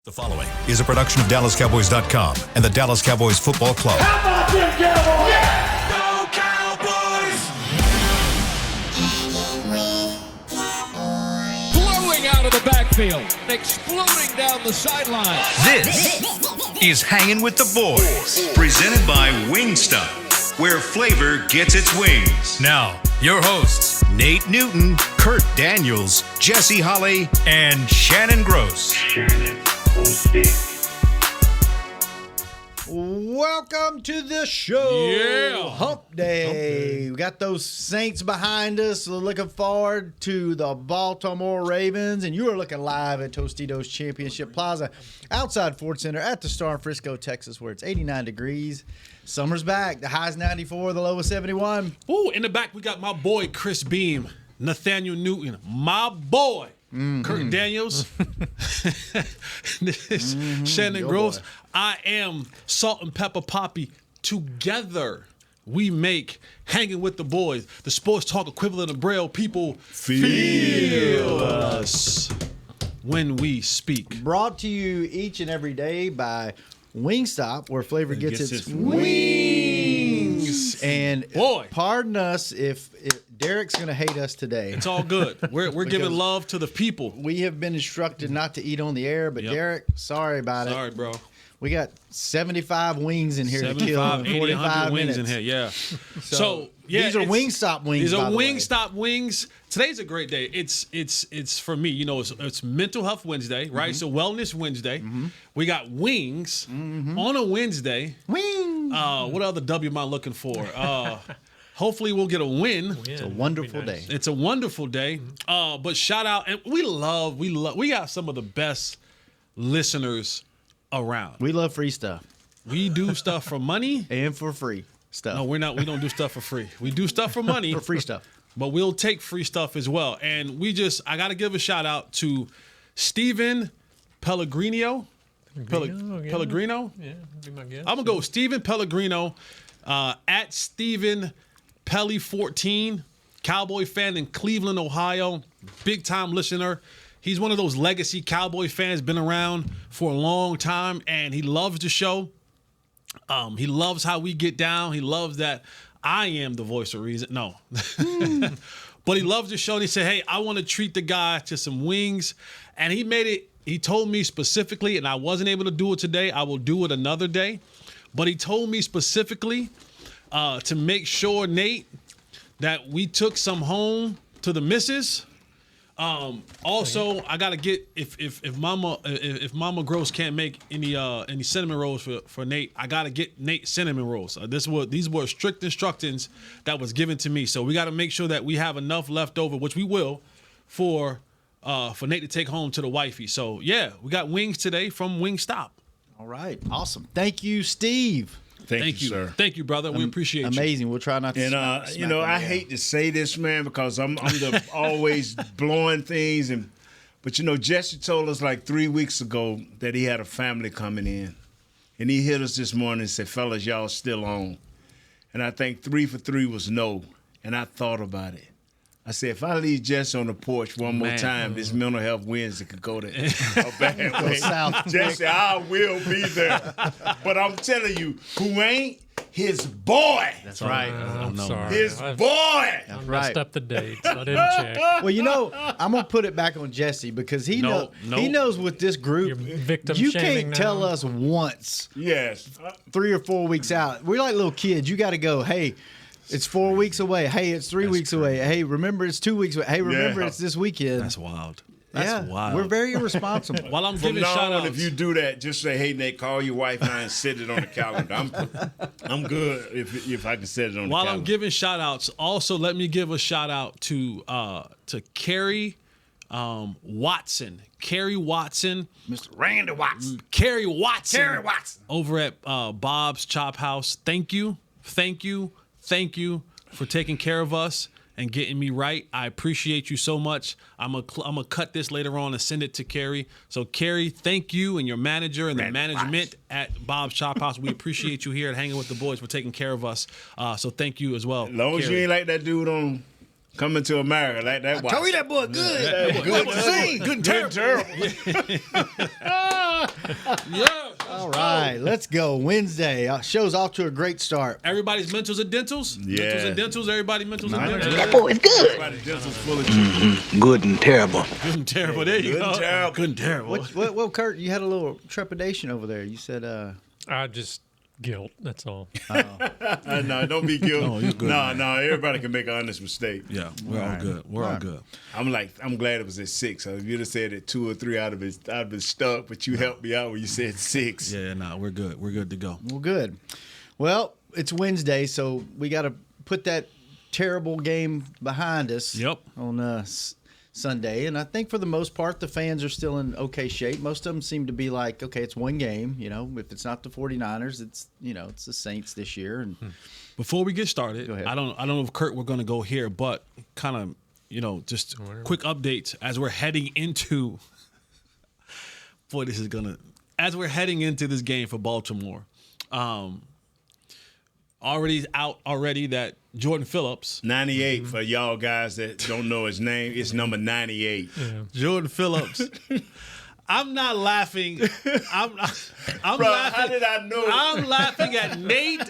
The following is a production of DallasCowboys.com and the Dallas Cowboys Football Club. How about them Cowboys? Yeah! Go Cowboys! Blowing out of the backfield, exploding down the sideline. This is Hangin' with the Boys, presented by Wingstop, where flavor gets its wings. Now, your hosts, Nate Newton, Kurt Daniels, Jesse Holley, and Shannon Gross. Welcome to the show. Yeah. Hump Day. We got those Saints behind us. We're looking forward to the Baltimore Ravens. And you are looking live at Tostitos Championship Plaza outside Ford Center at the Star in Frisco, Texas, where it's 89 degrees. Summer's back. The high's 94, the low is 71. Ooh, in the back, we got my boy, Chris Beam, Nathaniel Newton, my boy, Kurt Daniels, this is Shannon Yo Gross. boy. I am Salt and Pepper Poppy. Together, we make Hanging with the Boys, the sports talk equivalent of Braille. People feel us when we speak. Brought to you each and every day by Wingstop, where flavor gets its wings. And Boy. pardon us if Derek's going to hate us today. It's all good. We're giving love to the people. We have been instructed not to eat on the air, but Yep. Derek, sorry about Sorry, it. bro. We got 75 wings in here to kill 75, in 80, 45 100 minutes. wings in here, yeah. So yeah, these are Wingstop wings. These by are the way. Wingstop wings. Today's a great day. It's for me. You know, it's Mental Health Wednesday, right? So Wellness Wednesday. We got wings on a Wednesday. Wings. What other W am I looking for? Hopefully we'll get a win. It's a wonderful day. It's a wonderful day. But shout out, and we got some of the best listeners around. We love free stuff We do stuff for money. and for free stuff. No, we're not. We don't do stuff for free. We do stuff for money. For free stuff. But we'll take free stuff as well. And I got to give a shout out to Steven Pellegrino. Pellegrino? Yeah, be my guess. I'm going to go Steven Pellegrino at Steven Pelly 14, Cowboy fan in Cleveland, Ohio. Big time listener. He's one of those legacy Cowboy fans, been around for a long time, and he loves the show. He loves how we get down. He loves that I am the voice of reason. No. But he loves the show, and he said, hey, I want to treat the guy to some wings. And he told me specifically, and I wasn't able to do it today. I will do it another day. But he told me specifically to make sure, Nate, that we took some home to the missus. Also, I gotta get if Mama Gross can't make any cinnamon rolls for Nate, I gotta get Nate cinnamon rolls. These were strict instructions that was given to me, so we got to make sure that we have enough left over, which we will, for Nate to take home to the wifey. So yeah, we got wings today from Wingstop. All right. Awesome. Thank you, Steve. Thank you, sir. Thank you, brother. We appreciate you. Amazing. We'll try not to And smack you know, on I the air. hate to say this, man, because I'm the always blowing things, but you know, Jesse told us like 3 weeks ago that he had a family coming in, and he hit us this morning and said, "Fellas, y'all still on?" And I think 3 for 3 was no, and I thought about it. I said, if I leave Jesse on the porch one more time, this mental health Wednesday could go to a bad way. south. Jesse, I will be there. But I'm telling you, who ain't his boy? That's right. I'm sorry. His I boy. messed right. up the dates. I didn't check. Well, you know, I'm gonna put it back on Jesse because he knows with this group, You're victim you shaming can't tell now. us once Yes. 3 or 4 weeks out. We're like little kids. You got to go. Hey, it's 4 weeks away. Hey, it's 3 weeks away. Hey, remember it's 2 weeks away. Hey, remember Yeah. it's this weekend. That's wild. That's wild. We're very irresponsible. While I'm From giving now shout on, outs, if you do that, just say, "Hey, Nate, call your wife now and set it on the calendar." I'm good if I can set it on the while calendar. I'm giving shout outs, also let me give a shout out to Carrie Watson. Carrie Watson. Mr. Randy Watts. Carrie Watson. Carrie Watson. Over at Bob's Chop House. Thank you for taking care of us and getting me right. I appreciate you so much. I'm gonna cut this later on and send it to Carrie. So Carrie, thank you and your manager and the management at Bob's Chop House. We appreciate you here at Hanging with the Boys for taking care of us. So thank you as well. As long as you ain't like that dude on Coming to America, like that. Told you that boy good. Good to see. Good and terrible. Yeah. All right, let's go. Wednesday. Show's off to a great start. Everybody's mentals and dentals. Yeah. Mentals and dentals. Everybody mentals and Mine are dentals. good. Boy, it's good. Everybody dental's full of you. Good and terrible. Good and terrible. There you Good go. and terrible. Good and terrible. Well, Kurt, you had a little trepidation over there. You said, I just guilt. That's all. No, don't be guilty. No, you're good, No, everybody can make an honest mistake. Yeah, we're all good. We're all good. I'm glad it was at 6. If you'd have said it 2 or 3, I'd have been stuck. But you helped me out when you said 6. Yeah, no, we're good. We're good to go. well, good. Well, it's Wednesday, so we got to put that terrible game behind us Yep. on Sunday. And I think for the most part, the fans are still in okay shape. Most of them seem to be like, okay, it's one game. You know, if it's not the 49ers, it's the Saints this year. And Before we get started, Go ahead. I don't know if Kurt we're going to go here, but kind of just quick updates as we're heading into. Boy, as we're heading into this game for Baltimore. Already out that Jordan Phillips. 98 for y'all guys that don't know his name. It's number 98. Jordan Phillips. I'm not laughing. I'm Bro, laughing. how did I know? I'm laughing at Nate.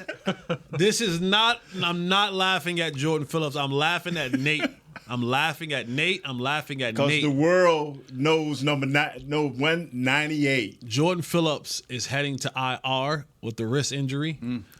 I'm not laughing at Jordan Phillips. I'm laughing at Nate. I'm laughing at Nate. Because the world knows number 198. Jordan Phillips is heading to IR with the wrist injury.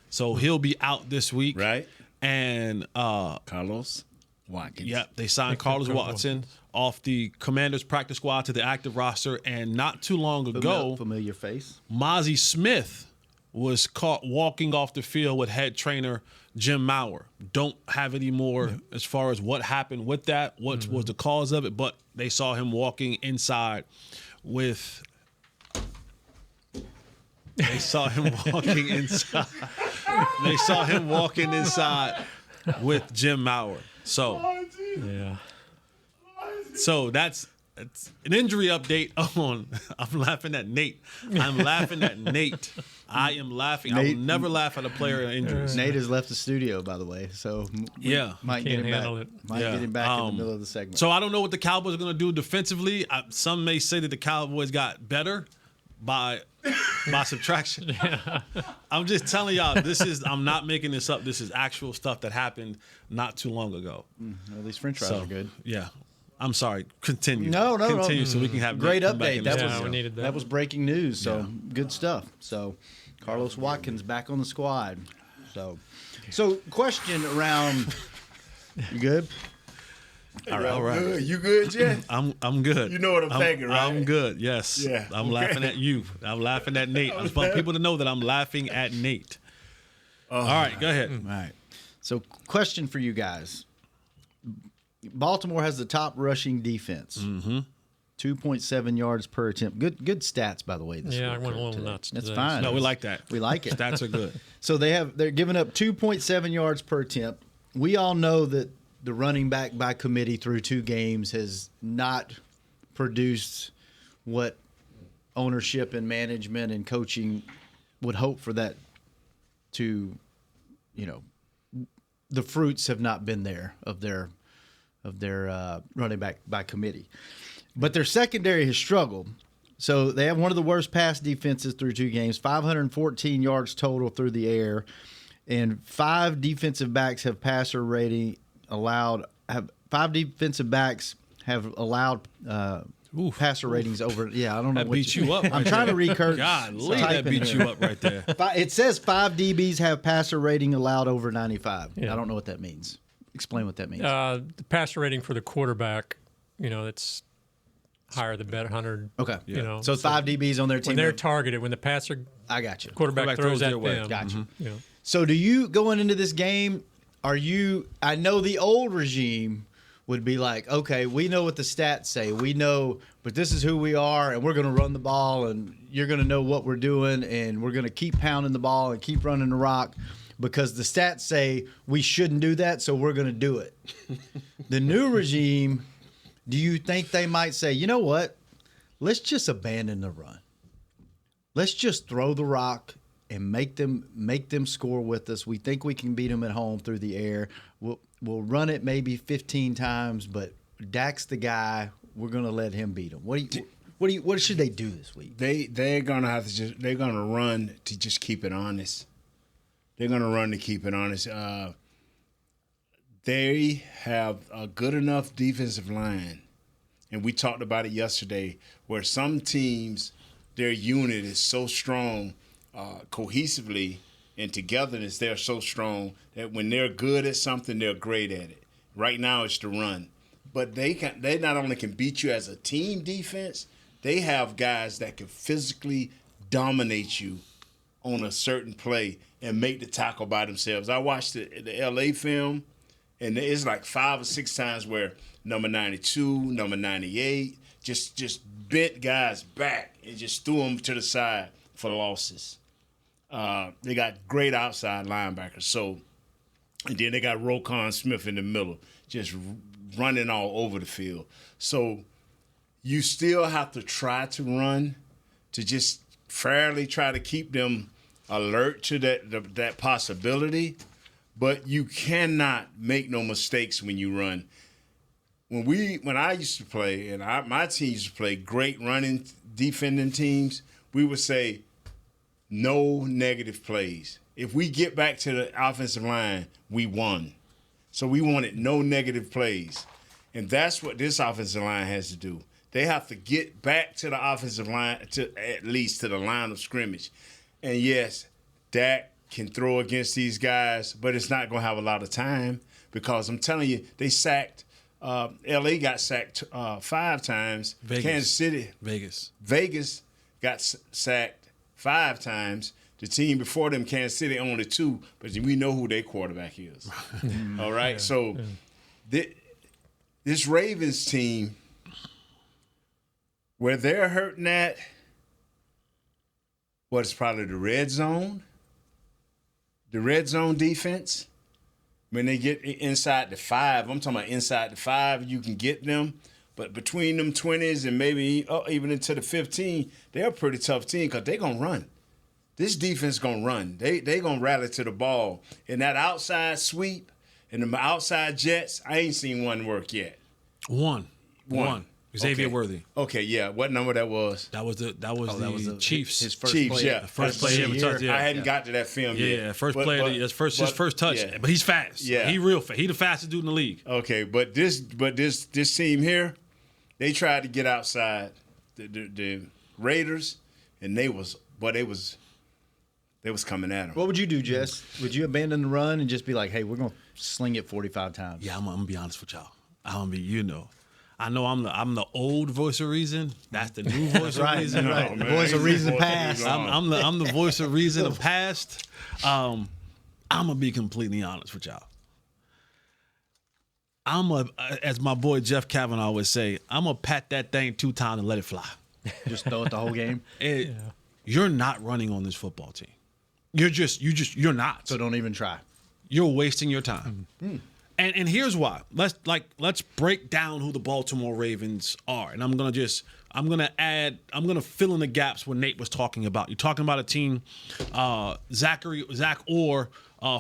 So he'll be out this week. Right. And Carlos Watkins. yeah, they signed Carlos Watson off the Commanders practice squad to the active roster. And not too long ago, familiar face. Mozzie Smith was caught walking off the field with head trainer Jim Maurer. Don't have any more as far as what happened with that, what was the cause of it, but they saw him walking inside with. They saw him walking inside. They saw him walking inside with Jim Maurer. So Yeah. that's an injury update on. I'm laughing at Nate. I'm laughing at Nate. I am laughing. I will Nate- never laugh at a player in injuries. Nate has left the studio, by the way, so Yeah. might Can't get him handle back. it. Might Yeah. get him back in the middle of the segment. So I don't know what the Cowboys are going to do defensively. Some may say that the Cowboys got better by subtraction. I'm just telling y'all, I'm not making this up. This is actual stuff that happened not too long ago. At least French fries are good. Yeah. I'm sorry. Continue. No. Continue so we can have Great Nate come back update. in That the was Yeah, we needed that. that was breaking news. So good stuff. So Carlos Watkins back on the squad. So question around. You good? All right. Good. You good, Jay? I'm good. You know what I'm thinking, right? I'm good. Yes. Yeah, I'm okay. laughing at you. I'm laughing at Nate. I just want people to know that I'm laughing at Nate. All right, go ahead. All right. So question for you guys. Baltimore has the top rushing defense. 2.7 yards per attempt. Good stats, by the way. Yeah, I week, went a little today. nuts That's today. fine. No, we like that. We like it. Stats are good. So they're giving up 2.7 yards per attempt. We all know that the running back by committee through 2 games has not produced what ownership and management and coaching would hope for that to, the fruits have not been there of their running back by committee. But their secondary has struggled. So they have one of the worst pass defenses through 2 games, 514 yards total through the air, and 5 defensive backs have passer rating allowed. Have 5 defensive backs have allowed passer ratings over. Yeah, I don't know. That beat you up. I'm trying to read Kurt's Golly, that typing beat here. you up right there. It says 5 DBs have passer rating allowed over 95. Yeah. I don't know what that means. Explain what that means. The passer rating for the quarterback, that's higher than bet 100. Okay. So it's 5 DBs on their team. when they're targeted, when the passer I got you. quarterback throws throws at their way. them, Gotcha. you know, So do you going into this game? I know the old regime would be like, okay, we know what the stats say. We know, but this is who we are, and we're going to run the ball, and you're going to know what we're doing, and we're going to keep pounding the ball and keep running the rock because the stats say we shouldn't do that, so we're going to do it. The new regime, do you think they might say, you know what? Let's just abandon the run. Let's just throw the rock and make them score with us. We think we can beat them at home through the air. We'll run it maybe 15 times, but Dak's the guy. We're going to let him beat them. What should they do this week? They're gonna have to they're gonna run to just keep it honest. They're gonna run to keep it honest. They have a good enough defensive line, and we talked about it yesterday, where some teams, their unit is so strong, cohesively and togetherness, they're so strong that when they're good at something, they're great at it. Right now, it's the run, but they not only can beat you as a team defense, they have guys that can physically dominate you on a certain play and make the tackle by themselves. I watched the LA film, and it's like 5 or 6 times where number 92, number 98 just bent guys back and just threw them to the side for losses. They got great outside linebackers. So, and then they got Roquan Smith in the middle, just running all over the field. So you still have to try to run to just fairly try to keep them alert to that possibility. But you cannot make no mistakes when you run. When I used to play, and my team used to play great running, defending teams, we would say no negative plays. If we get back to the offensive line, we won. So we wanted no negative plays. And that's what this offensive line has to do. They have to get back to the offensive line, at least to the line of scrimmage. And yes, Dak can throw against these guys, but it's not going to have a lot of time because I'm telling you, they sacked. L.A. got sacked 5 times. Kansas City. Vegas got sacked 5 times. The team before them, Kansas City, only 2, but we know who their quarterback is. All right? Yeah, so this Ravens team, where they're hurting at, it's probably the red zone defense. When they get inside the 5, I'm talking about inside the 5, you can get them. But between them 20s and maybe even into the 15, they're a pretty tough team because they're going to run. This defense going to run. They going to rally to the ball. And that outside sweep and the outside jets, I ain't seen one work yet. One. Xavier Okay. Worthy. Okay, yeah. What number that was? That was the Chiefs. His first Chiefs, play. yeah. The first play he ever touched. Yeah. I hadn't got to that film yet. Yeah, first play. His first touch. Yeah. But he's fast. Yeah. He real fast. He the fastest dude in the league. Okay, but this team here, they tried to get outside the Raiders, and they was coming at them. What would you do, Jess? Would you abandon the run and just be like, hey, we're going to sling it 45 times? Yeah, I'm gonna be honest with y'all. I'm gonna be, I know I'm the old voice of reason. That's the new voice of reason. Right. The voice of reason past. I'm the voice of reason of past. I'm gonna be completely honest with y'all. As my boy Jeff Kavanaugh would say, I'm gonna pat that thing 2 times and let it fly. Just throw it the whole game. You're not running on this football team. You're not. So don't even try. You're wasting your time. And here's why. Let's break down who the Baltimore Ravens are. And I'm gonna fill in the gaps what Nate was talking about. You're talking about a team, Zach Orr,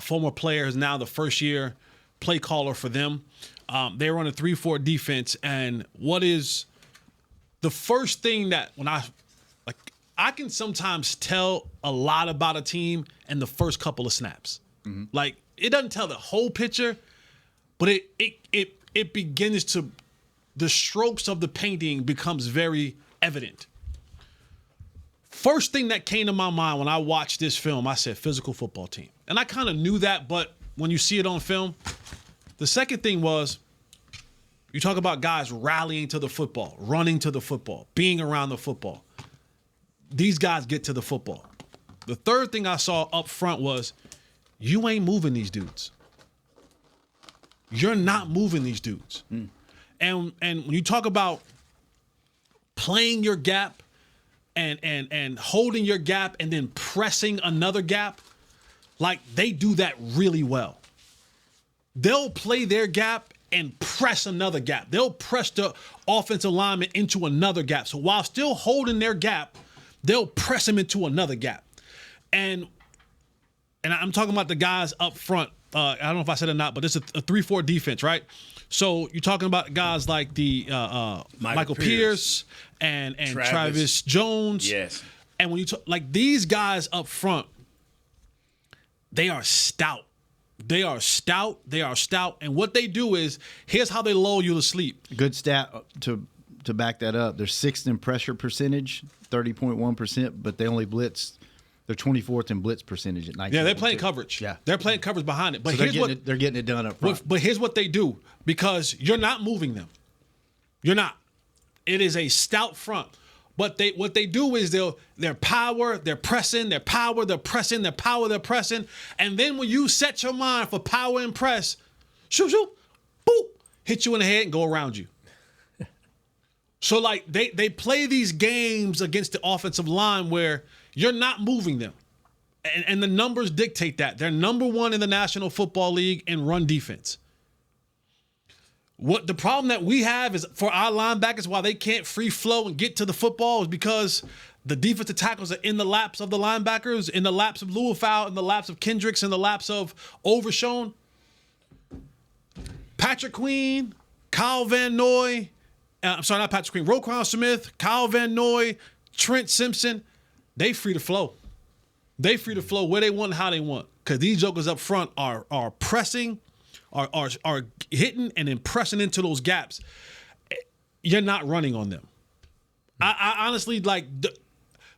former player, is now the first year play caller for them. They run a 3-4 defense, and what is the first thing that I can sometimes tell a lot about a team in the first couple of snaps. Like, it doesn't tell the whole picture, but it begins to, the strokes of the painting becomes very evident. First thing that came to my mind when I watched this film, I said physical football team. And I kind of knew that, but when you see it on film, the second thing was, you talk about guys rallying to the football, running to the football, being around the football. These guys get to the football. The third thing I saw up front was, you ain't moving these dudes. You're not moving these dudes. And when you talk about playing your gap and holding your gap and then pressing another gap, like, they do that really well. They'll play their gap and press another gap. They'll press the offensive lineman into another gap. So while still holding their gap, they'll press him into another gap. And I'm talking about the guys up front. I don't know if I said it or not, but it's a 3-4 defense, right? So you're talking about guys like the Michael Pierce and Travis Jones. Yes. And when you talk like these guys up front, they are stout. They are stout. And what they do is, here's how they lull you to sleep. Good stat to back that up. They're 6th in pressure percentage, 30.1%, but they only blitz. They're 24th in blitz percentage at 19. Yeah, they're playing coverage. Yeah. They're playing coverage behind it. But So they're getting it done up front. But here's what they do, because you're not moving them. You're not. It is a stout front. But what they do is they're power, they're pressing, they're power, they're pressing, they're power, they're pressing. And then when you set your mind for power and press, shoot, boop, hit you in the head and go around you. So like they play these games against the offensive line where you're not moving them. And the numbers dictate that. They're number 1 in the National Football League in run defense. What the problem that we have is for our linebackers, why they can't free flow and get to the football, is because the defensive tackles are in the laps of the linebackers, in the laps of Louisville, in the laps of Kendricks, in the laps of Overshown. Patrick Queen, Kyle Van Noy, not Patrick Queen, Roquan Smith, Kyle Van Noy, Trent Simpson, they free to flow. They free to flow where they want and how they want. Because these jokers up front are pressing, are hitting and then pressing into those gaps. You're not running on them. I honestly, like,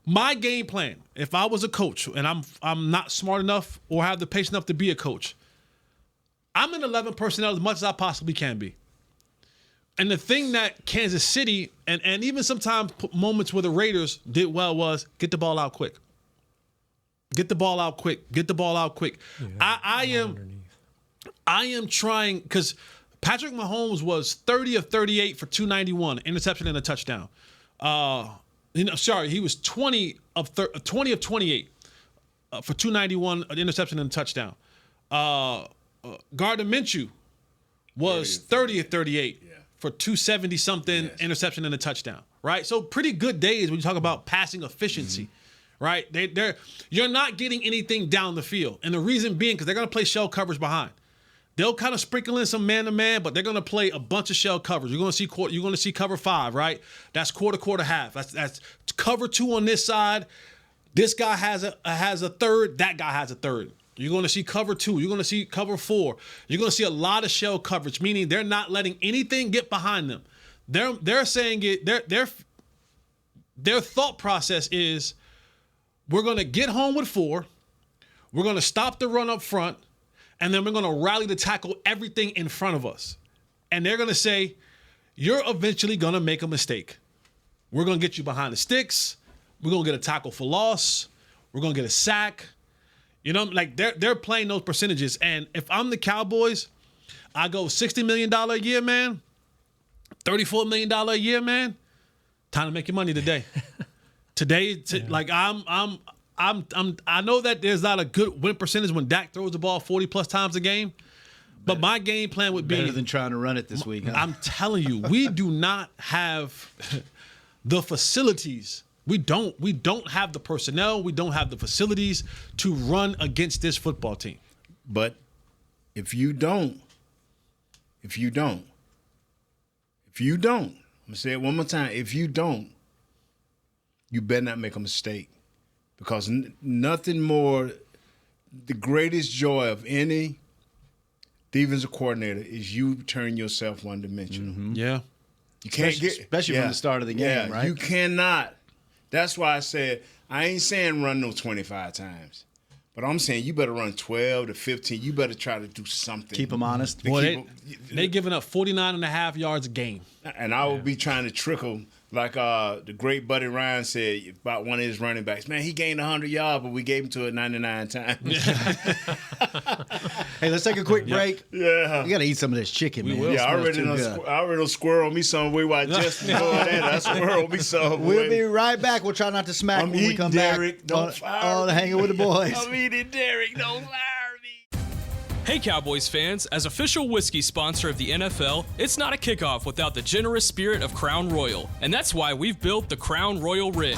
my game plan, if I was a coach and I'm not smart enough or have the patience enough to be a coach, I'm in 11 personnel as much as I possibly can be. And the thing that Kansas City and even sometimes moments where the Raiders did well was get the ball out quick. Get the ball out quick. Get the ball out quick. Yeah, I am trying, because Patrick Mahomes was 30 of 38 for 291, interception and a touchdown. He was 20 of 28 for 291, an interception and a touchdown. Gardner Minshew was 30 of 38 for 270 something, interception and a touchdown. Right, so pretty good days when you talk about passing efficiency. Right, you're not getting anything down the field, and the reason being because they're going to play shell coverage behind. They'll kind of sprinkle in some man-to-man, but they're going to play a bunch of shell coverage. You're going to see cover 5, right? That's quarter, half. That's cover 2 on this side. This guy has a third. That guy has a third. You're going to see cover 2. You're going to see cover 4. You're going to see a lot of shell coverage, meaning they're not letting anything get behind them. They're saying it. Their thought process is, we're going to get home with 4. We're going to stop the run up front. And then we're going to rally to tackle everything in front of us. And they're going to say, you're eventually going to make a mistake. We're going to get you behind the sticks. We're going to get a tackle for loss. We're going to get a sack. You know, like they're playing those percentages. And if I'm the Cowboys, I go $60 million a year, man. $34 million a year, man. Time to make your money today. Like I know that there's not a good win percentage when Dak throws the ball 40 plus times a game, but my game plan would be better than trying to run it this week. Huh? I'm telling you, we do not have the facilities. We don't have the personnel. We don't have the facilities to run against this football team. But if you don't, I'm gonna say it one more time. If you don't, you better not make a mistake. Because nothing more, the greatest joy of any defensive coordinator is you turn yourself one-dimensional. Mm-hmm. Yeah. You can't especially from the start of the game, right? You cannot. That's why I said, I ain't saying run no 25 times. But I'm saying you better run 12 to 15. You better try to do something. Keep them honest. Boy, they giving up 49.5 yards a game. And I will be trying to trickle, like the great Buddy Ryan said about one of his running backs. Man, he gained 100 yards, but we gave him to it 99 times. Hey, let's take a quick break. Yeah. You got to eat some of this chicken, man. Yeah, I already done squirrel me some way while Justin doing that. I squirrel me some. We'll be right back. We'll try not to smack when we come Derek, back. Don't fire me. Hanging with the boys. I'm eating Derek. Don't fire me. Hey Cowboys fans, as official whiskey sponsor of the NFL, it's not a kickoff without the generous spirit of Crown Royal. And that's why we've built the Crown Royal Red.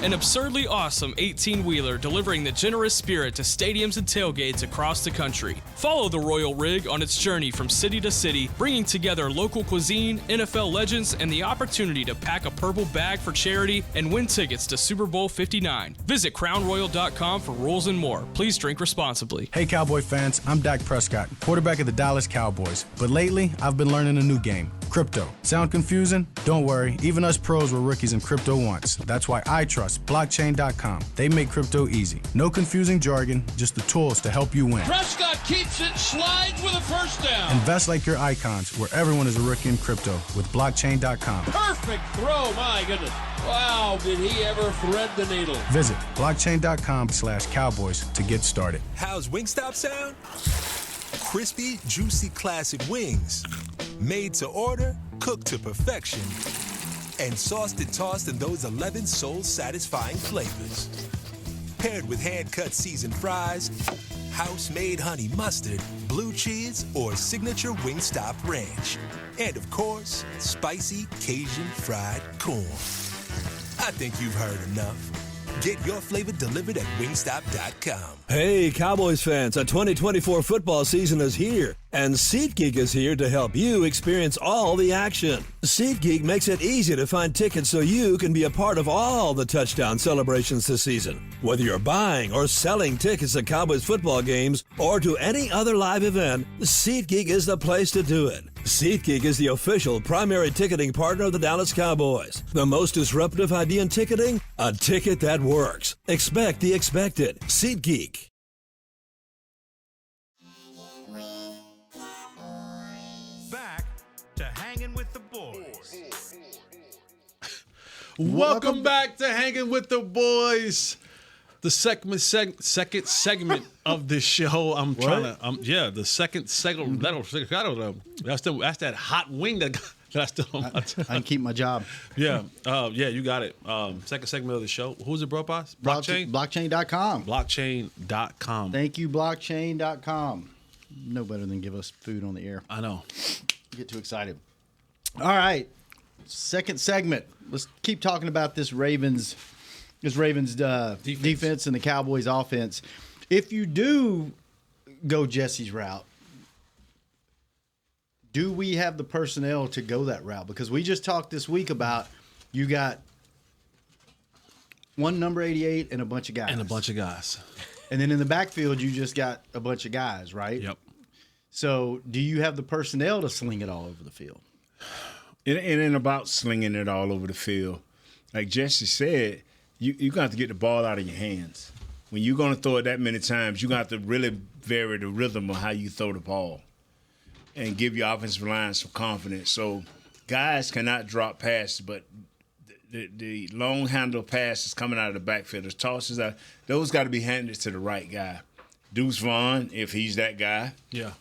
An absurdly awesome 18-wheeler delivering the generous spirit to stadiums and tailgates across the country. Follow the Royal Rig on its journey from city to city, bringing together local cuisine, NFL legends, and the opportunity to pack a purple bag for charity and win tickets to Super Bowl 59. Visit crownroyal.com for rules and more. Please drink responsibly. Hey Cowboy fans, I'm Dak Prescott, quarterback of the Dallas Cowboys. But lately, I've been learning a new game, crypto. Sound confusing? Don't worry, even us pros were rookies in crypto once. That's why I trust blockchain.com. They make crypto easy. No confusing jargon, just the tools to help you win. Prescott keeps it, slides with a first down. Invest like your icons, where everyone is a rookie in crypto with blockchain.com. Perfect throw, my goodness. Wow, did he ever thread the needle? Visit blockchain.com/cowboys to get started. How's Wingstop sound? Crispy, juicy, classic wings. Made to order, cooked to perfection, and sauced and tossed in those 11 soul-satisfying flavors. Paired with hand-cut seasoned fries, house-made honey mustard, blue cheese, or signature Wingstop ranch. And of course, spicy Cajun fried corn. I think you've heard enough. Get your flavor delivered at wingstop.com. Hey, Cowboys fans, the 2024 football season is here, and SeatGeek is here to help you experience all the action. SeatGeek makes it easy to find tickets so you can be a part of all the touchdown celebrations this season. Whether you're buying or selling tickets to Cowboys football games or to any other live event, SeatGeek is the place to do it. SeatGeek is the official primary ticketing partner of the Dallas Cowboys. The most disruptive idea in ticketing? A ticket that works. Expect the expected. SeatGeek. Back to Hanging with the Boys. Welcome back to Hanging with the Boys. The second segment of this show. The second segment. That's that hot wing that I still on my tongue. I can keep my job. Yeah, you got it. Second segment of the show. Who's it brought by? Blockchain? Blockchain.com. Blockchain.com. Thank you, blockchain.com. No better than give us food on the air. I know. Get too excited. All right. Second segment. Let's keep talking about this Ravens defense and the Cowboys offense. If you do go Jesse's route, do we have the personnel to go that route? Because we just talked this week about you got one number 88 and a bunch of guys. And then in the backfield, you just got a bunch of guys, right? Yep. So do you have the personnel to sling it all over the field? It ain't about slinging it all over the field. Like Jesse said, you got to get the ball out of your hands. When you're going to throw it that many times, you got to really vary the rhythm of how you throw the ball and give your offensive line some confidence. So guys cannot drop passes, but the long handle passes coming out of the backfield, the tosses out, those got to be handed to the right guy. Deuce Vaughn, if he's that guy. Yeah.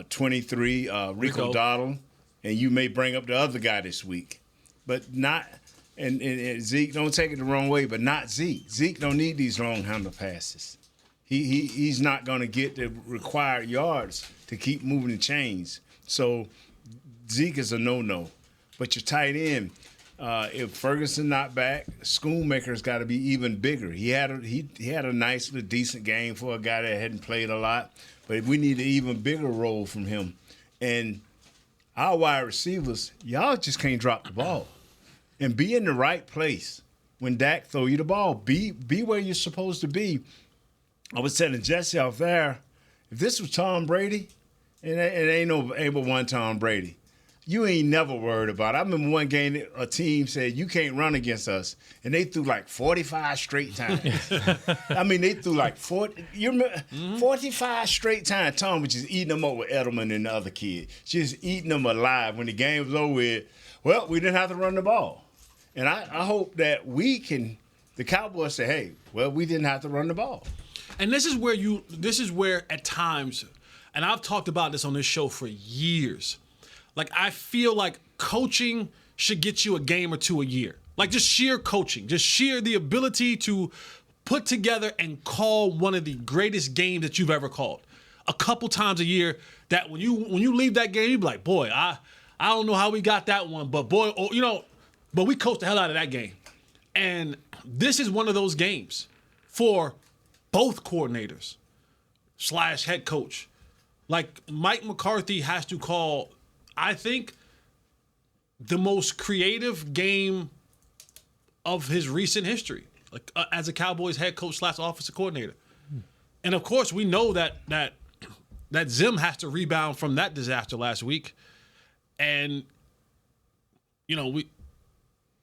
23, Rico Dowdle, and you may bring up the other guy this week, but not. And Zeke, don't take it the wrong way, but not Zeke. Zeke don't need these long handle passes. He's not going to get the required yards to keep moving the chains. So Zeke is a no-no. But your tight end, if Ferguson not back, Schoonmaker's got to be even bigger. He had a nice, little decent game for a guy that hadn't played a lot, but we need an even bigger role from him. And our wide receivers, y'all just can't drop the ball. And be in the right place when Dak throw you the ball. Be where you're supposed to be. I was telling Jesse out there, if this was Tom Brady, and it ain't no able one Tom Brady, you ain't never worried about it. I remember one game a team said, you can't run against us. And they threw like 45 straight times. I mean, they threw like 45 straight times. Tom was just eating them up with Edelman and the other kid. Just eating them alive. When the game was over with, well, we didn't have to run the ball. And I hope that the Cowboys say, hey, well, we didn't have to run the ball. And this is where at times, and I've talked about this on this show for years, like I feel like coaching should get you a game or two a year. Like just sheer coaching, just sheer the ability to put together and call one of the greatest games that you've ever called. A couple times a year that when you leave that game, you be like, boy, I don't know how we got that one, but boy, but we coached the hell out of that game. And this is one of those games for both coordinators / head coach. Like, Mike McCarthy has to call, I think, the most creative game of his recent history, like as a Cowboys head coach / offensive coordinator. And of course, we know that Zim has to rebound from that disaster last week. And, you know,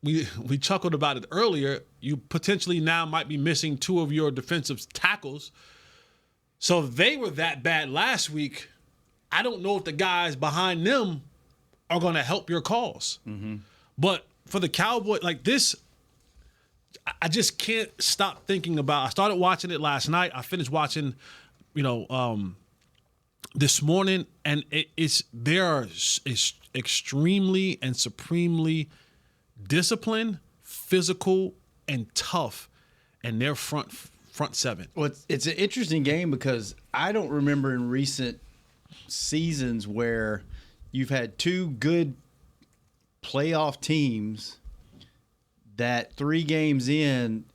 we chuckled about it earlier. You potentially now might be missing 2 of your defensive tackles. So if they were that bad last week, I don't know if the guys behind them are going to help your cause. Mm-hmm. But for the Cowboys, like this, I just can't stop thinking about. I started watching it last night. I finished watching, this morning, and it's extremely and supremely disciplined, physical, and tough, and their front seven. Well, it's an interesting game because I don't remember in recent seasons where you've had 2 good playoff teams that 3 games in,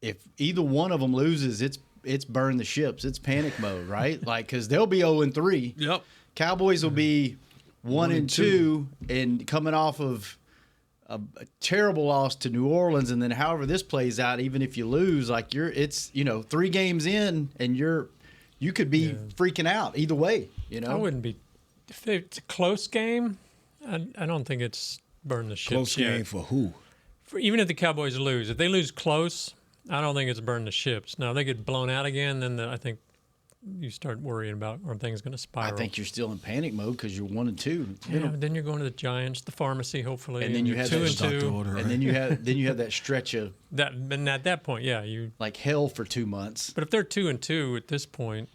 if either one of them loses, it's burn the ships. It's panic mode, right? Like, because they'll be 0-3. Yep. Cowboys will be 1-2, and coming off of a terrible loss to New Orleans, and then however this plays out, even if you lose, like it's 3 games in, and you could be freaking out either way. I wouldn't be if it's a close game. I don't think it's burn the ships. Close game for who? Even if the Cowboys lose, if they lose close, I don't think it's burn the ships. Now if they get blown out again, then I think you start worrying about are things going to spiral. I think you're still in panic mode because you're 1-2. Yeah, but then you're going to the Giants, the pharmacy, hopefully, and then you have 2-2, and then you have that stretch of that. And at that point, you like hell for 2 months. But if they're 2-2 at this point,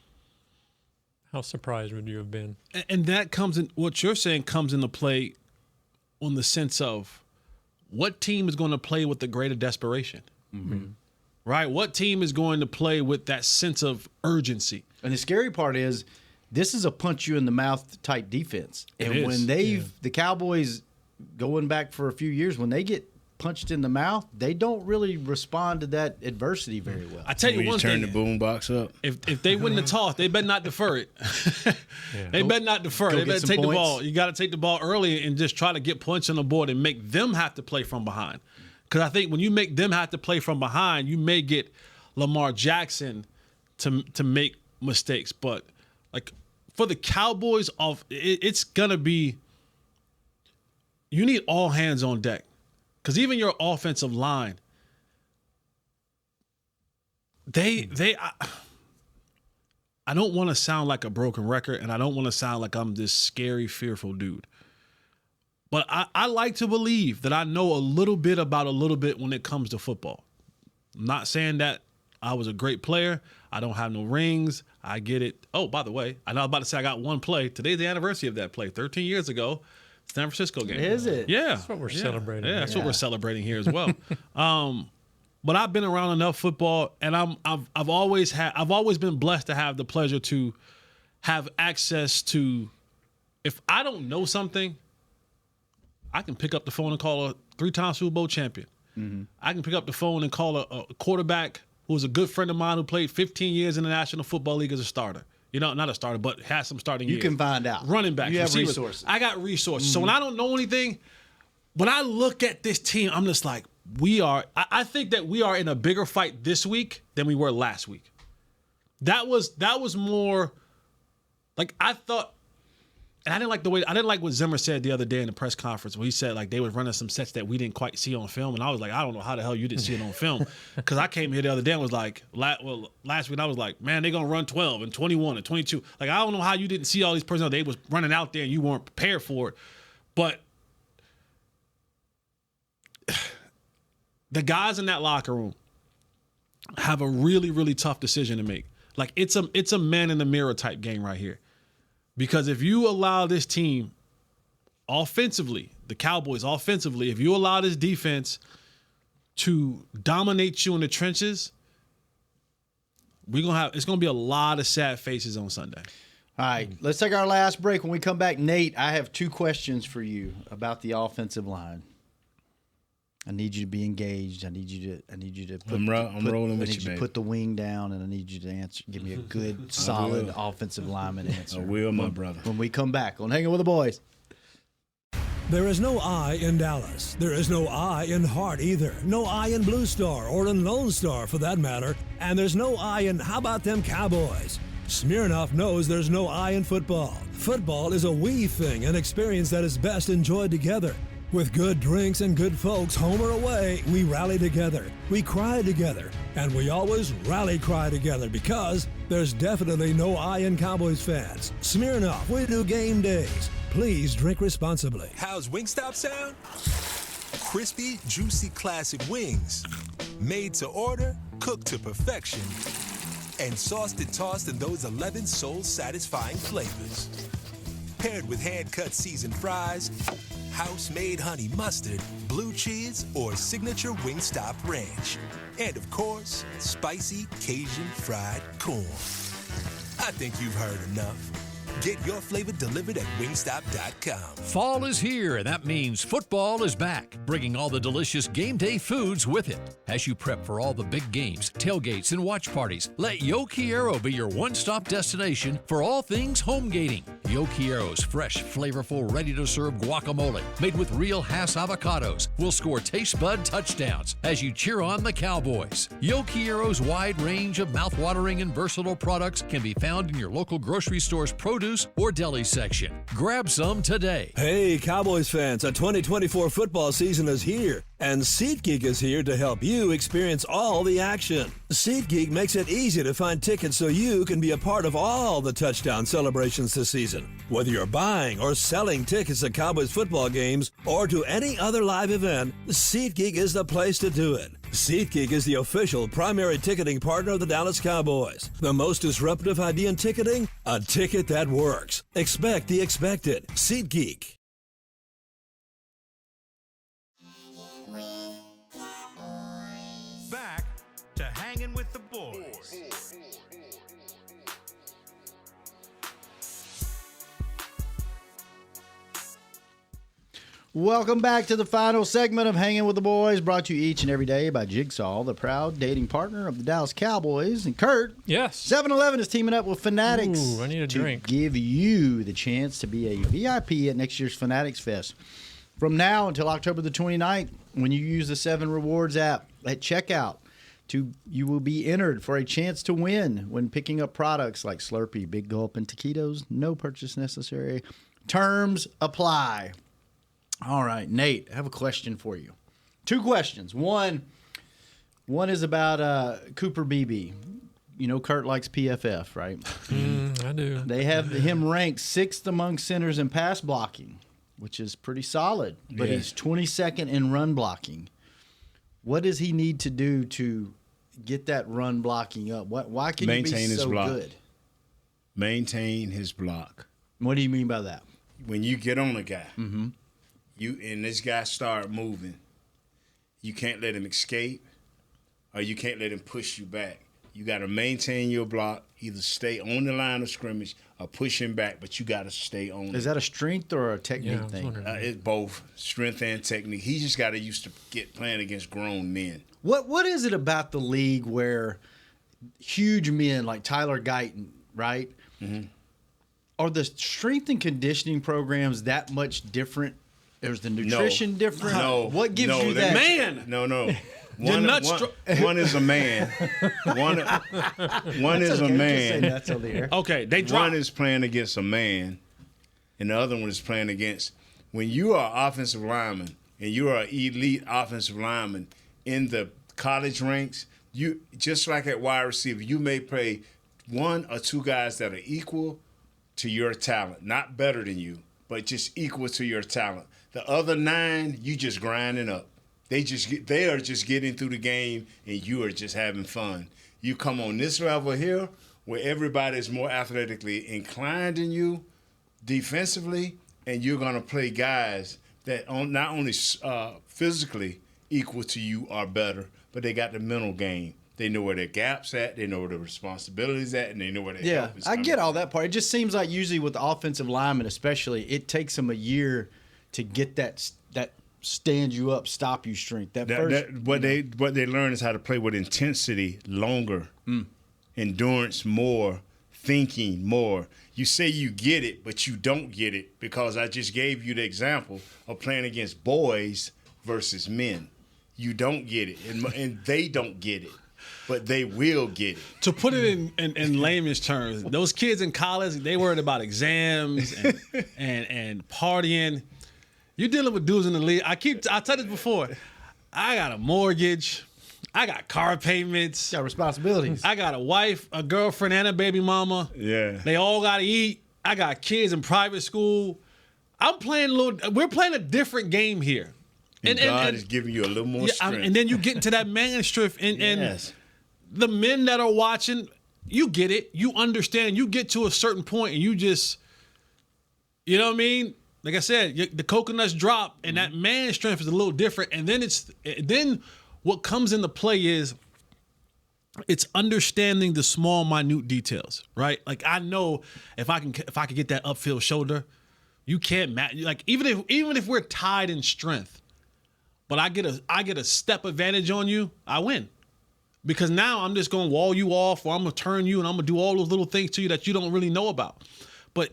how surprised would you have been? And that comes in. What you're saying comes into play on the sense of what team is going to play with the greater desperation. Mm-hmm. Right? What team is going to play with that sense of urgency? And the scary part is this is a punch you in the mouth type defense. And when the Cowboys, going back for a few years, when they get punched in the mouth, they don't really respond to that adversity very well. I tell you one thing. Turn the boom box up. If they win the toss, they better not defer it. They better not defer. They better take the ball. You got to take the ball early and just try to get points on the board and make them have to play from behind. Because I think when you make them have to play from behind, you may get Lamar Jackson to make mistakes. But like for the Cowboys, it's gonna be, you need all hands on deck. Because even your offensive line, I don't want to sound like a broken record, and I don't want to sound like I'm this scary, fearful dude. But I like to believe that I know a little bit about a little bit when it comes to football. I'm not saying that I was a great player. I don't have no rings. I get it. Oh, by the way, I know I was about to say I got one play. Today's the anniversary of that play. 13 years ago, San Francisco game. Is it? Yeah. That's what we're celebrating. Yeah, that's what we're celebrating here as well. But I've been around enough football, and I've always been blessed to have the pleasure to have access to. If I don't know something, I can pick up the phone and call a 3-time Super Bowl champion. Mm-hmm. I can pick up the phone and call a quarterback who was a good friend of mine who played 15 years in the National Football League as a starter. Not a starter, but has some starting years. You can find out. Running back. You have resources. I got resources. Mm-hmm. So when I don't know anything, when I look at this team, I'm just like, I think that we are in a bigger fight this week than we were last week. That was more like I thought. And I didn't like what Zimmer said the other day in the press conference where he said like they were running some sets that we didn't quite see on film. And I was like, I don't know how the hell you didn't see it on film. Because I came here the other day and was like, last week I was like, man, they're going to run 12 and 21 and 22. Like, I don't know how you didn't see all these personnel. They was running out there and you weren't prepared for it. But the guys in that locker room have a really, really tough decision to make. Like, it's a man in the mirror type game right here. Because if you allow this team offensively, the Cowboys offensively, if you allow this defense to dominate you in the trenches, it's gonna be a lot of sad faces on Sunday. All right, let's take our last break. When we come back, Nate, I have 2 questions for you about the offensive line. I need you to be engaged. I need you to put, I'm rolling with I you, need you to baby. put the wing down, and I need you to give me a good, solid offensive lineman answer. I will, my brother. When we come back on Hanging with the Boys. There is no I in Dallas. There is no I in Hart either. No I in Blue Star or in Lone Star for that matter. And there's no I in how about them Cowboys? Smirnoff knows there's no I in football. Football is a we thing, an experience that is best enjoyed together. With good drinks and good folks, home or away, we rally together, we cry together, and we always rally cry together because there's definitely no I in Cowboys fans. Smirnoff, we do game days. Please drink responsibly. How's Wingstop sound? Crispy, juicy, classic wings. Made to order, cooked to perfection. And sauced and tossed in those 11 soul-satisfying flavors. Paired with hand-cut seasoned fries, house-made honey mustard, blue cheese, or signature Wingstop ranch. And of course, spicy Cajun fried corn. I think you've heard enough. Get your flavor delivered at wingstop.com. Fall is here, and that means football is back, bringing all the delicious game day foods with it. As you prep for all the big games, tailgates, and watch parties, let Yo Quiero be your one-stop destination for all things home gating. Yo Quiero's fresh, flavorful, ready-to-serve guacamole made with real Hass avocados will score taste bud touchdowns as you cheer on the Cowboys. Yo Quiero's wide range of mouthwatering and versatile products can be found in your local grocery store's produce or deli section. Grab some today. Hey, Cowboys fans, a 2024 football season is here, and SeatGeek is here to help you experience all the action. SeatGeek makes it easy to find tickets so you can be a part of all the touchdown celebrations this season. Whether you're buying or selling tickets to Cowboys football games or to any other live event, SeatGeek is the place to do it. SeatGeek is the official primary ticketing partner of the Dallas Cowboys. The most disruptive idea in ticketing? A ticket that works. Expect the expected. SeatGeek. Back to Hanging with the Boys. Welcome back to the final segment of Hanging with the Boys, brought to you each and every day by Jigsaw, the proud dating partner of the Dallas Cowboys. And Kurt, Yes. 7-Eleven is teaming up with Fanatics Ooh, I need a to drink. give you the chance to be a VIP at next year's Fanatics Fest. From now until October the 29th, when you use the 7 Rewards app at checkout, you will be entered for a chance to win when picking up products like Slurpee, Big Gulp, and Taquitos. No purchase necessary. Terms apply. All right, Nate, I have a question for you. 2 questions. One is about Cooper Beebe. You know Kurt likes PFF, right? I do. They have him ranked 6th among centers in pass blocking, which is pretty solid. But Yeah. he's 22nd in run blocking. What does he need to do to get that run blocking up? Why can Maintain you be his so block. good? Maintain his block. What do you mean by that? When you get on a guy, and this guy start moving, you can't let him escape, or you can't let him push you back. You got to maintain your block, either stay on the line of scrimmage or push him back, but you got to stay on. Is that a strength or a technique Yeah, I was thing? wondering. It's both strength and technique. He just got to used to get playing against grown men. What is it about the league where huge men like Tyler Guyton, right? Are the strength and conditioning programs that much different? There's the nutrition different. No. What gives no, you that? Man! No. You're One not one is a man. One is a Okay, man. just say that's over there. Okay, they drop. One is playing against a man, and the other one is playing against. When you are an offensive lineman and you are an elite offensive lineman in the college ranks, you just like at wide receiver, you may play 1 or 2 guys that are equal to your talent, not better than you, but just equal to your talent. The other 9, you just grinding up. They are just getting through the game, and you are just having fun. You come on this level here, where everybody is more athletically inclined than you, defensively, and you're going to play guys that not only physically equal to you are better, but they got the mental game. They know where their gaps at, they know where their responsibilities at, and they know where their Yeah, help is I coming get all from. that part. It just seems like usually with the offensive linemen, especially, it takes them a year to get that stand you up, stop you strength. What they learn is how to play with intensity longer, endurance more, thinking more. You say you get it, but you don't get it because I just gave you the example of playing against boys versus men. You don't get it, and they don't get it, but they will get it. To put it in layman's terms, those kids in college, they worried about exams and partying. You're dealing with dudes in the league. I said this before. I got a mortgage. I got car payments. Got responsibilities. I got a wife, a girlfriend, and a baby mama. Yeah. They all got to eat. I got kids in private school. We're playing a different game here. And God is giving you a little more strength. And then you get into that man strength. And the men that are watching, you get it. You understand. You get to a certain point and you just, you know what I mean? Like I said, the coconuts drop and that man strength is a little different. And then what comes into play is it's understanding the small, minute details, right? Like I know if I can get that upfield shoulder, you can't match. Like even if we're tied in strength, but I get a step advantage on you, I win. Because now I'm just going to wall you off, or I'm going to turn you, and I'm going to do all those little things to you that you don't really know about. But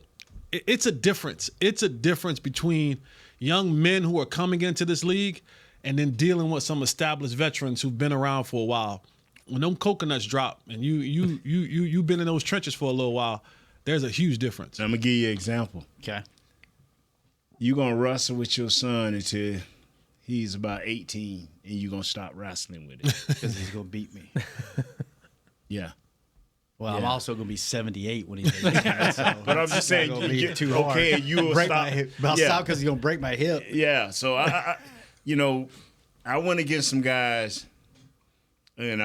it's a difference. It's a difference between young men who are coming into this league and then dealing with some established veterans who've been around for a while. When them coconuts drop and you've been in those trenches for a little while, there's a huge difference. I'm going to give you an example. Okay. You're going to wrestle with your son until he's about 18, and you're going to stop wrestling with it. Because he's going to beat me. Yeah. Well, I'm also going to be 78 when he's 18. So but I'm just saying, you get too hard. Okay, you will break stop. My hip. I'll stop because he's going to break my hip. Yeah, so I went against some guys, and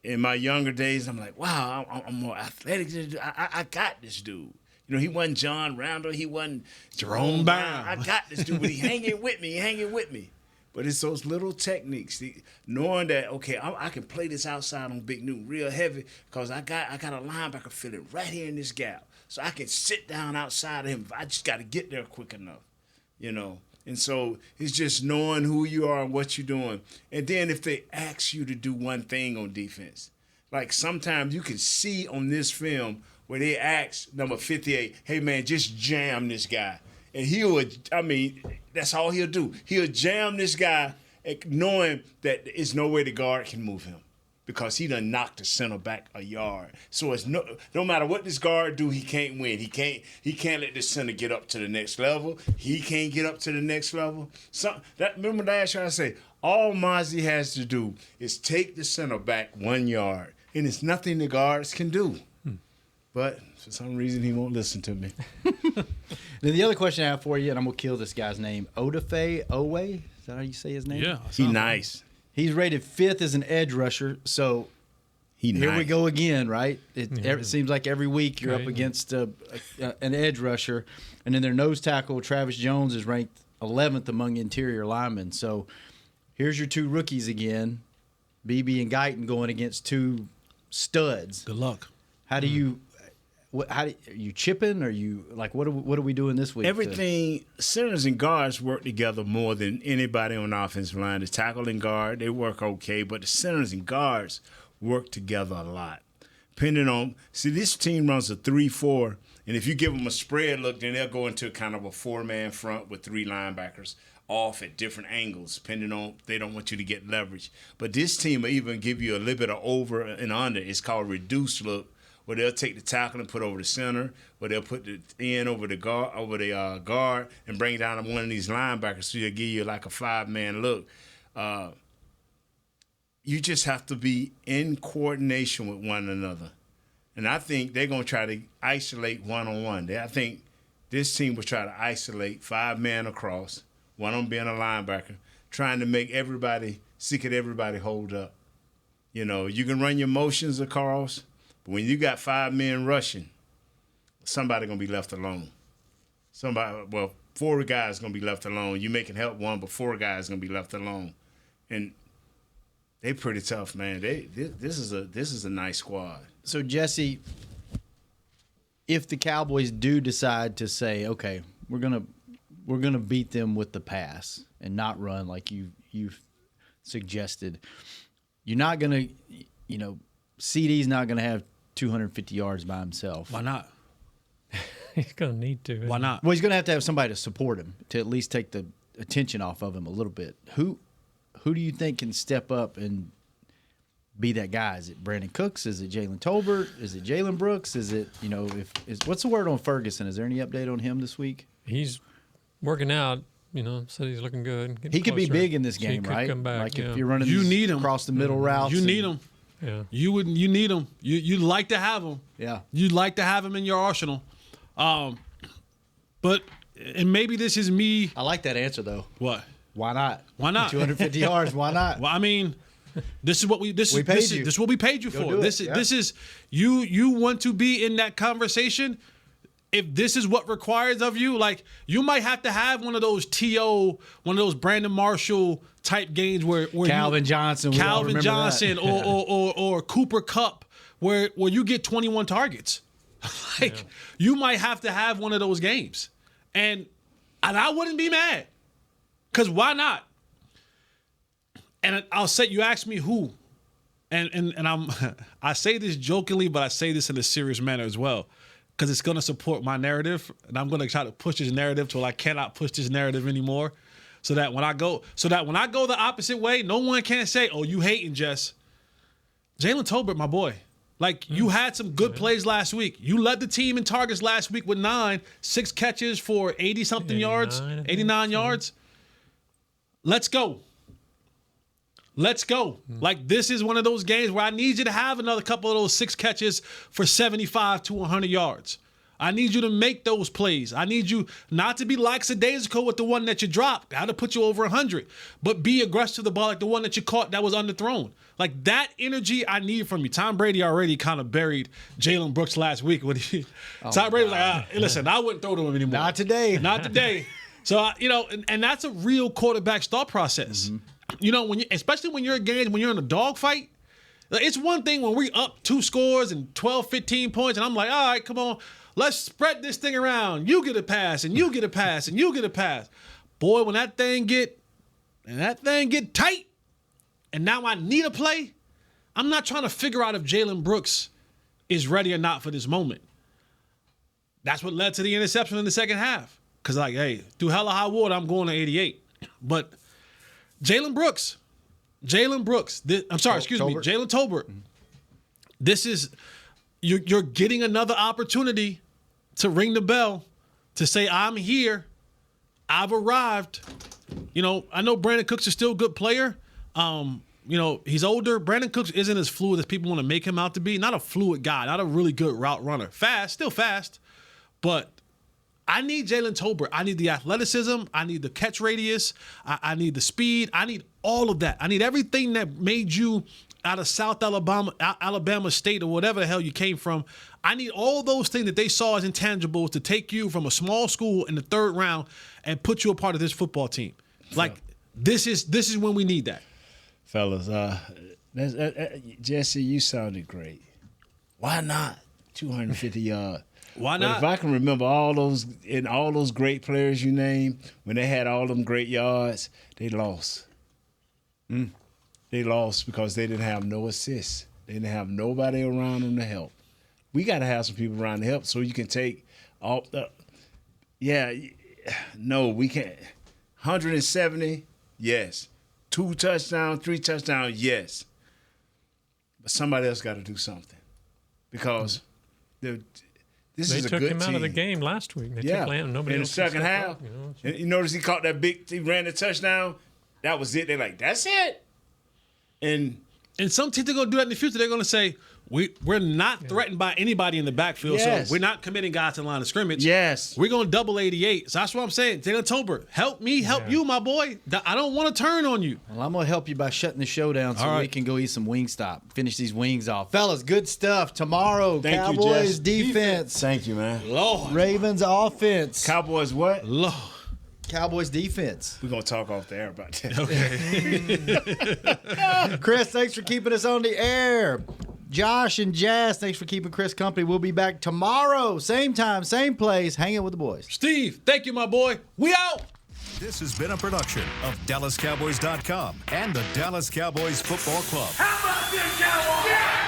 in my younger days, I'm like, wow, I'm more athletic. I got this dude. You know, he wasn't John Randall. He wasn't Jerome Brown. I got this dude, but he hanging with me. But it's those little techniques, knowing that, okay, I can play this outside on Big Newton real heavy because I got a linebacker filling right here in this gap. So I can sit down outside of him. I just got to get there quick enough, you know. And so it's just knowing who you are and what you're doing. And then if they ask you to do one thing on defense, like sometimes you can see on this film where they ask number 58, hey, man, just jam this guy. And that's all he'll do. He'll jam this guy knowing that there's no way the guard can move him because he done knocked the center back a yard. So it's no matter what this guard do, he can't win. He can't let the center get up to the next level. He can't get up to the next level. Remember last year I said, all Mozzie has to do is take the center back 1 yard, and it's nothing the guards can do. But for some reason, he won't listen to me. Then the other question I have for you, and I'm going to kill this guy's name, Odafe Owe. Is that how you say his name? Yeah. He's nice. He's rated 5th as an edge rusher. So here we go again, right? It seems like every week you're up against an edge rusher. And then their nose tackle, Travis Jones, is ranked 11th among interior linemen. So here's your two rookies again, Beebe and Guyton, going against two studs. Good luck. How do you... are you chipping? Are you like what are we doing this week? Everything centers and guards work together more than anybody on the offensive line. The tackle and guard, they work okay, but the centers and guards work together a lot. This team runs a 3-4, and if you give them a spread look, then they'll go into kind of a 4-man front with 3 linebackers off at different angles, depending on they don't want you to get leverage. But this team will even give you a little bit of over and under. It's called reduced look, where they'll take the tackle and put over the center, where they'll put the end over the guard and bring down one of these linebackers, so they'll give you like a 5-man look. You just have to be in coordination with one another. And I think they're going to try to isolate one-on-one. I think this team will try to isolate 5-man across, one of them being a linebacker, trying to make everybody hold up. You know, you can run your motions across, when you got 5 men rushing, somebody going to be left alone. 4 guys going to be left alone. You making help one, but 4 guys going to be left alone. And they pretty tough, man. This is a nice squad. So, Jesse, if the Cowboys do decide to say, okay, we're gonna we're going to beat them with the pass and not run like you've suggested. You're not going to, CeeDee's not going to have 250 yards by himself. Why not? He's going to need to. Why not? Well, he's going to have somebody to support him, to at least take the attention off of him a little bit. Who do you think can step up and be that guy? Is it Brandon Cooks? Is it Jaylen Tolbert? Is it Jalen Brooks? Is it, what's the word on Ferguson? Is there any update on him this week? He's working out, said he's looking good. He could be big in this game, he right? Come back, like if you're running across the middle routes. You need him. Yeah. You need him. You'd like to have him. Yeah. You'd like to have him in your arsenal. But maybe this is me. I like that answer though. What? Why not? Why not? 250 yards. Why not? Well, I mean, this is what this is what we paid you for. This is you want to be in that conversation. If this is what requires of you, like you might have to have one of those Brandon Marshall type games where Calvin Johnson, or Cooper Kupp, where you get 21 targets. You might have to have one of those games, and I wouldn't be mad, because why not? And I'll say, you ask me who, and I say this jokingly, but I say this in a serious manner as well, because it's going to support my narrative, and I'm going to try to push this narrative till I cannot push this narrative anymore, so that when I go the opposite way, no one can say, "Oh, you hating, Jess." Jaylen Tolbert, my boy. Like, you had some good plays last week. You led the team in targets last week with 6 catches for 80-something yards, 89 yards. Let's go. Like, this is one of those games where I need you to have another couple of those 6 catches for 75 to 100 yards. I need you to make those plays. I need you not to be like Sadezco with the one that you dropped. That'll put you over 100. But be aggressive to the ball like the one that you caught that was underthrown. Like, that energy I need from you. Tom Brady already kind of buried Jalen Brooks last week. Tom Brady was like, listen, I wouldn't throw to him anymore. Not today. So, and that's a real quarterback's thought process. Mm-hmm. Especially when you're in a dogfight. It's one thing when we up 2 scores and 12, 15 points, and I'm like, all right, come on. Let's spread this thing around. You get a pass, and you get a pass, and you get a pass. Boy, when that thing get tight, and now I need a play, I'm not trying to figure out if Jalen Brooks is ready or not for this moment. That's what led to the interception in the second half. Because, hey, through hell or high water, I'm going to 88. But Jalen Brooks. Jalen Tolbert. This is, you're getting another opportunity to ring the bell, to say, I'm here, I've arrived. I know Brandon Cooks is still a good player. He's older. Brandon Cooks isn't as fluid as people want to make him out to be. Not a fluid guy, not a really good route runner. Still fast. But I need Jaylen Tolbert. I need the athleticism. I need the catch radius. I need the speed. I need all of that. I need everything that made you out of South Alabama State, or whatever the hell you came from. I need all those things that they saw as intangibles to take you from a small school in the 3rd round and put you a part of this football team. Like, this is when we need that. Fellas, Jesse, you sounded great. Why not 250 yards? Why not? But if I can remember all those great players you named, when they had all them great yards, they lost. They lost because they didn't have no assists. They didn't have nobody around them to help. We got to have some people around to help so you can take all the. Yeah, no, we can't. 170, yes. 2 touchdowns, 3 touchdowns, yes. But somebody else got to do something, because this is a good team. They took him out of the game last week. They took Lamb. Nobody in else the second half. You notice he caught that he ran the touchdown. That was it. They're like, that's it. And some teams are going to do that in the future. They're going to say, we're not threatened by anybody in the backfield, so we're not committing guys to the line of scrimmage. Yes. We're going to double 88. So that's what I'm saying. Jaylen Tolbert, help me, help you, my boy. I don't want to turn on you. Well, I'm going to help you by shutting the show down so we can go eat some Wingstop. Finish these wings off. Fellas, good stuff. Tomorrow, Cowboys defense. Thank you, man. Lord. Ravens offense. Cowboys what? Lord. Cowboys defense. We're going to talk off the air about that. Okay. Chris, thanks for keeping us on the air. Josh and Jazz, thanks for keeping Chris company. We'll be back tomorrow, same time, same place, hanging with the boys. Steve, thank you, my boy. We out. This has been a production of DallasCowboys.com and the Dallas Cowboys Football Club. How about this, Cowboys? Yeah!